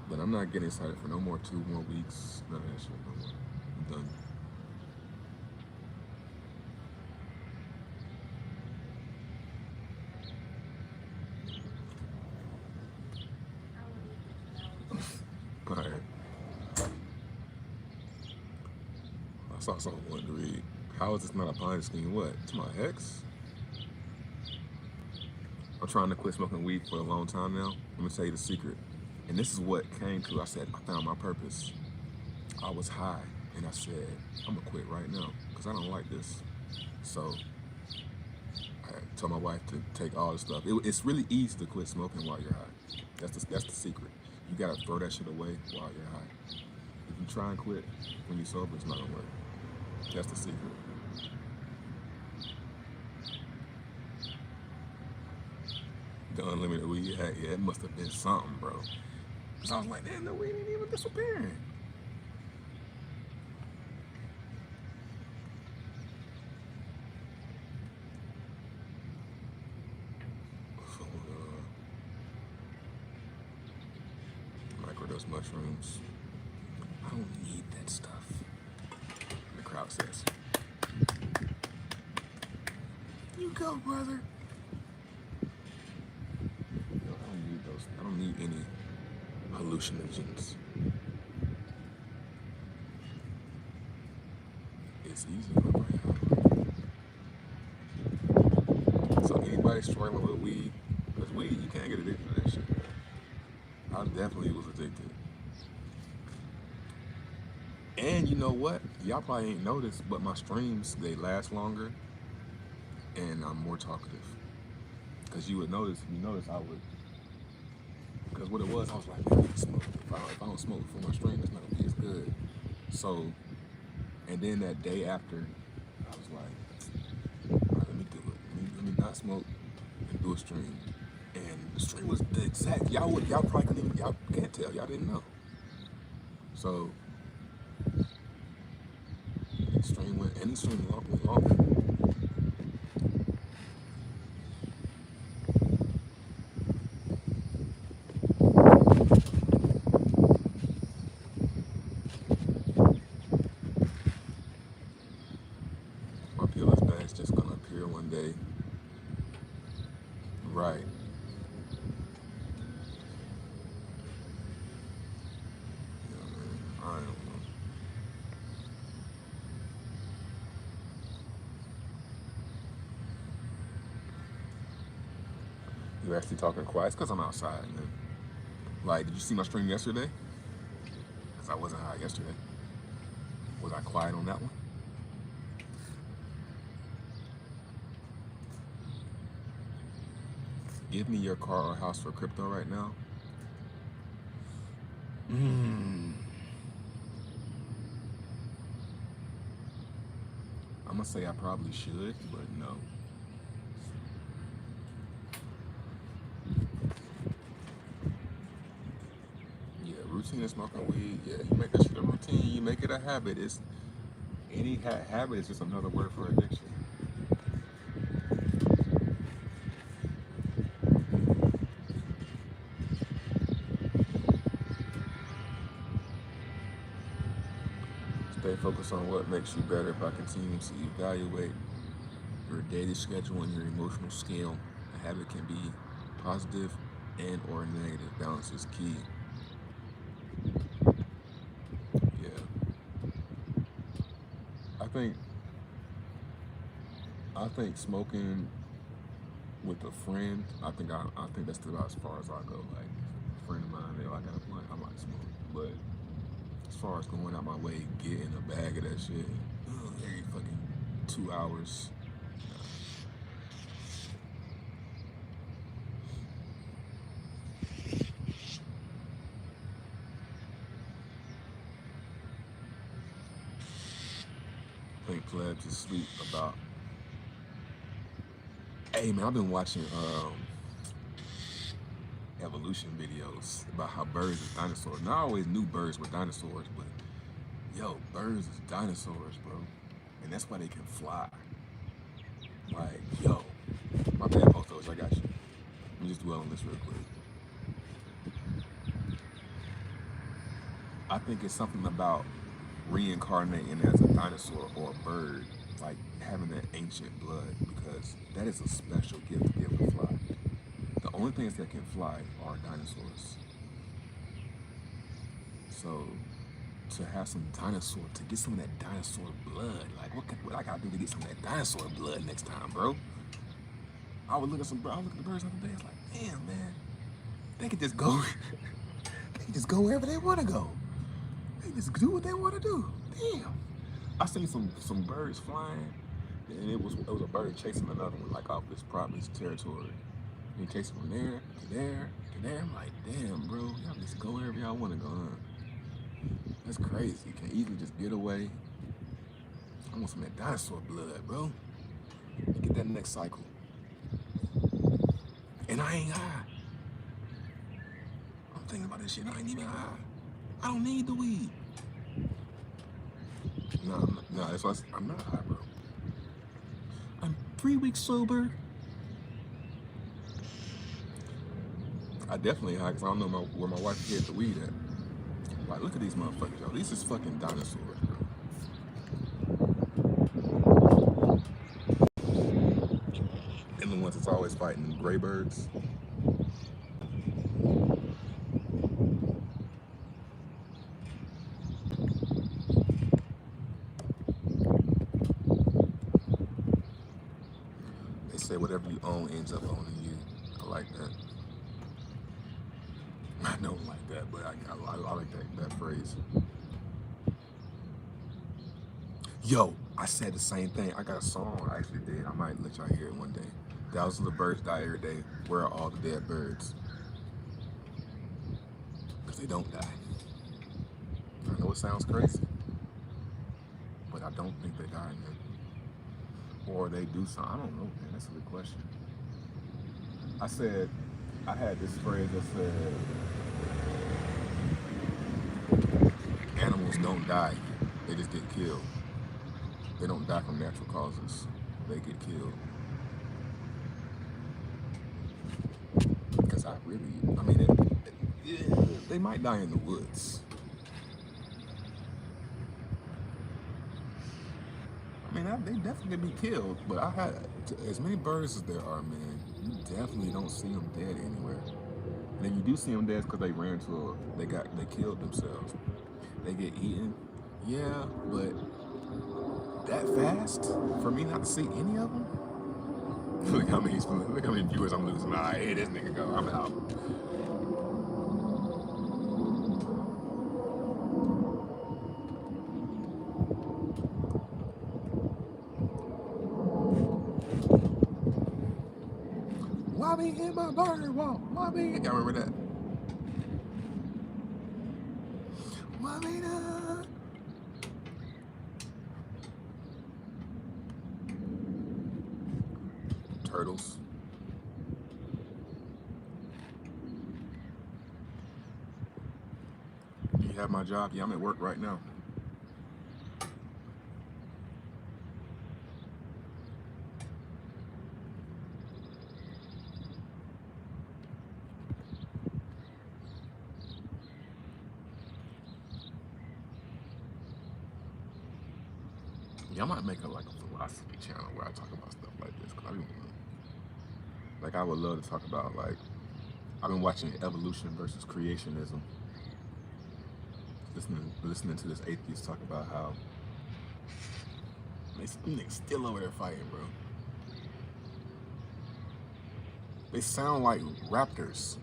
But I'm not getting excited for no more 2 more weeks. None of that shit no more. I'm done. Alright. I saw something I wanted to read. How is this not a Ponzi scheme? What? To my ex? I'm trying to quit smoking weed for a long time now. Let me tell you the secret. And this is what came to. I said, I found my purpose. I was high, and I said, I'm gonna quit right now, because I don't like this. So I told my wife to take all the stuff. It's really easy to quit smoking while you're high. That's the secret. You gotta throw that shit away while you're high. If you try and quit when you're sober, it's not gonna work. That's the secret. The unlimited weed you had, yeah, it must have been something, bro. Cause I was like, damn, the weed ain't even disappearing. Microdose mushrooms. I don't need that stuff. The crowd says, you go, brother. No, I don't need those. I don't need any hallucinogens. It's easy to come right out. So anybody struggling with weed, because weed, you can't get addicted to that shit. I definitely was addicted. And you know what? Y'all probably ain't noticed, but my streams, they last longer and I'm more talkative. Because you would notice, if you notice, I would, because what it was, I was like, man, I need to smoke. If I don't smoke before my stream, it's not going to be as good. So, and then that day after, I was like, all right, let me do it. Let me not smoke and do a stream. And the stream was the exact, y'all probably couldn't even, y'all can't tell, y'all didn't know. So, the stream went, and the stream went longer. My POS bag's just gonna appear one day. Right. Yeah, man, I don't know. You're actually talking quiet. It's because I'm outside, man. Like, did you see my stream yesterday? Because I wasn't high yesterday. Was I quiet on that one? Give me your car or house for crypto right now. I'm gonna say I probably should, but no. Yeah, Routine of smoking weed, yeah, you make that shit a routine, you make it a habit. It's any habit is just another word for addiction. Stay focused on what makes you better by continuing to evaluate your daily schedule and your emotional scale. A habit can be positive and or negative. Balance is key. Yeah. I think I think smoking with a friend, I think that's about as far as I go. Like a friend of mine, I got a blunt, I might smoke. But as far as going out my way, getting a bag of that shit every fucking 2 hours. I think Pleb to sleep about. Hey man, I've been watching evolution videos about how birds is dinosaurs. Not always knew birds were dinosaurs, but yo, birds is dinosaurs, bro. And that's why they can fly. Like, yo, my bad, Postos, I got you. Let me just dwell on this real quick. I think it's something about reincarnating as a dinosaur or a bird, like having that ancient blood, because that is a special gift to be able to fly. The only things that can fly are dinosaurs. So to have some dinosaur, to get some of that dinosaur blood, like what I gotta do to get some of that dinosaur blood next time, bro? I would look at the birds the other day. It's like, damn, man, they could just go, they could just go wherever they want to go. They just do what they want to do. Damn. I seen some birds flying, and it was a bird chasing another one, like off this property's territory. And he chasing from there to there to there. I'm like, damn, bro, y'all just go wherever y'all want to go, huh? That's crazy. You can easily just get away. I want some of that dinosaur blood, bro. Get that next cycle. And I ain't high. I'm thinking about this shit. I ain't even high. I don't need the weed. No, that's why I'm not high, bro. I'm 3 weeks sober. I definitely high because I don't know where my wife get the weed at. Like, look at these motherfuckers, y'all. These is fucking dinosaurs, bro. And the ones that's always fighting, the gray birds. They say whatever you own ends up owning you. I like that. I don't like that, but I like that phrase. Yo, I said the same thing. I got a song I actually did. I might let y'all hear it one day. Thousands of birds die every day. Where are all the dead birds? Because they don't die. I know it sounds crazy, but I don't think they die, man. Or they do something. I don't know, man. That's a good question. I had this phrase that said, animals don't die. They just get killed. They don't die from natural causes. They get killed. Because they might die in the woods. I mean, they definitely be killed, but as many birds as there are, man, you definitely don't see them dead anywhere. And if you do see them dead, it's because they they killed themselves. They get eaten, yeah, but that fast for me not to see any of them. Look how many viewers I'm losing. I hate this nigga go. I'm out. Why be in my bird walk? Why be? Y'all remember that? Why be not? Turtles. have my job. Yeah, I'm at work right now. Yeah, I might make like a philosophy channel where I talk about stuff like this. Cause I don't know. Like I would love to talk about like I've been watching evolution versus creationism. Listening to this atheist talk about how these niggas still over there fighting, bro. They sound like raptors.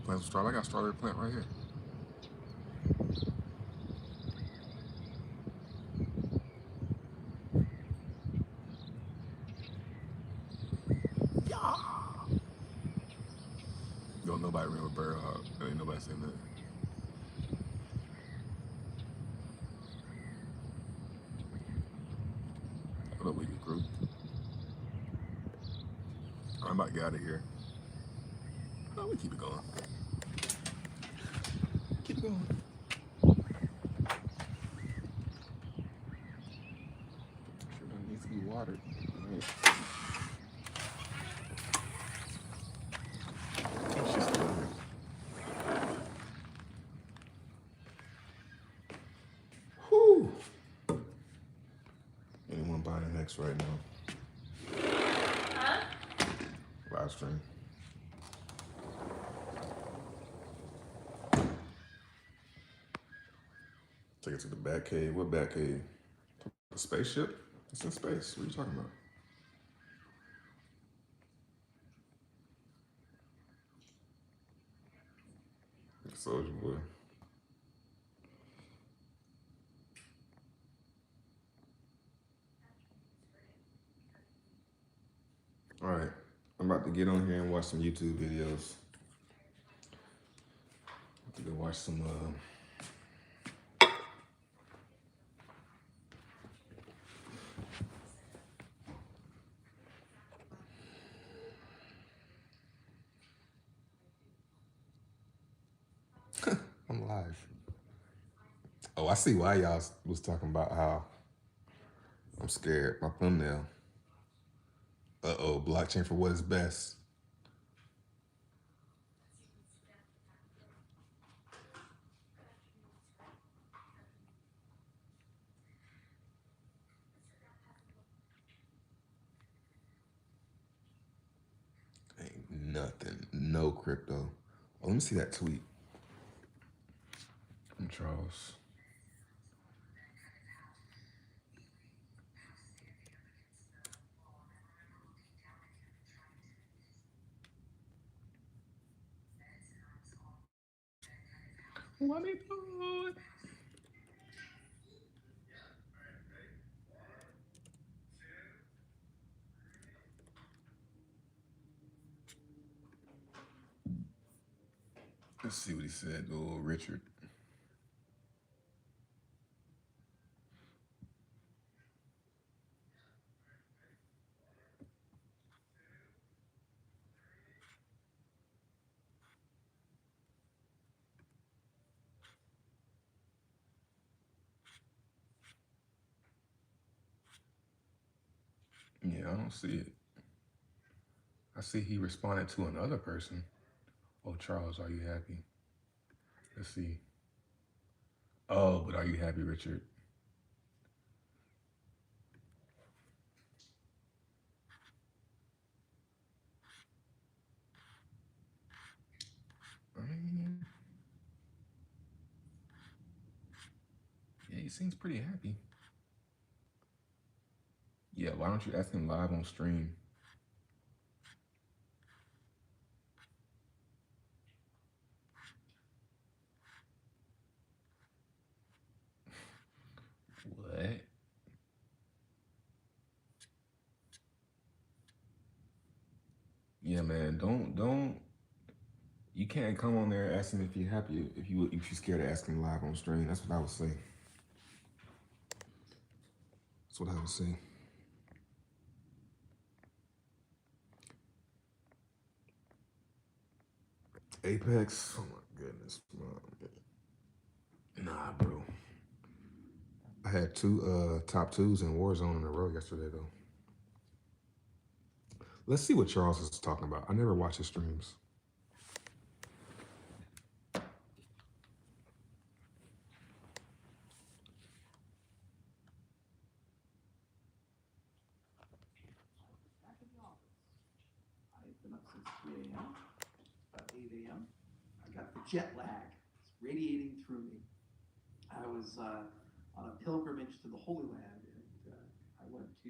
Plant some strawberry. I got a strawberry plant right here. Yeah. Don't nobody remember Bird Hog. Ain't nobody saying that. I love we get group. I'm about to get out of here. Oh, we keep it going. Keep it going. Sure doesn't need to be watered. Right. It's just whew. Anyone buying an X right now? Huh? Live stream. Take it to the Batcave. What Batcave? The spaceship? It's in space. What are you talking about? Soldier Boy. All right. I'm about to get on here and watch some YouTube videos. I'm going to go watch some I'm live. Oh, I see why y'all was talking about how I'm scared. My thumbnail. Uh-oh, blockchain for what is best. Ain't nothing. No crypto. Oh, let me see that tweet. From Charles. What it doing? Let's see what he said, little Richard. Yeah, I don't see it. I see he responded to another person. Oh, Charles, are you happy? Let's see. Oh, but are you happy, Richard? I mean, yeah, he seems pretty happy. Yeah, why don't you ask him live on stream? What? Yeah, man, don't. You can't come on there and ask him if you're happy. If you're scared to ask him live on stream, that's what I would say. That's what I would say. Apex. Oh my goodness. Nah, bro. I had two top twos in Warzone in a row yesterday, though. Let's see what Charles is talking about. I never watch his streams. Back in the office. I've been up since 3 a.m., about 8 a.m. I got the jet lag. It's radiating through me. I was on a pilgrimage to the Holy Land, and I went to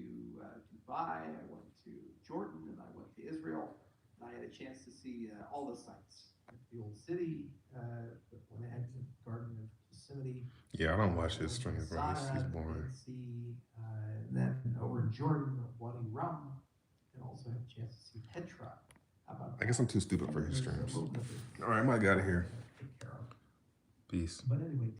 Dubai, I went to Jordan, and I went to Israel. And I had a chance to see all the sites. The old city, went ahead to the Garden of Gethsemane. Yeah, I don't watch his streams, bro. He's boring. See, and then over in Jordan, Wadi Rum, and also had a chance to see Petra. How about I guess I'm too stupid for his streams. All right, I might get out of here. Take care of. Peace. But anyway.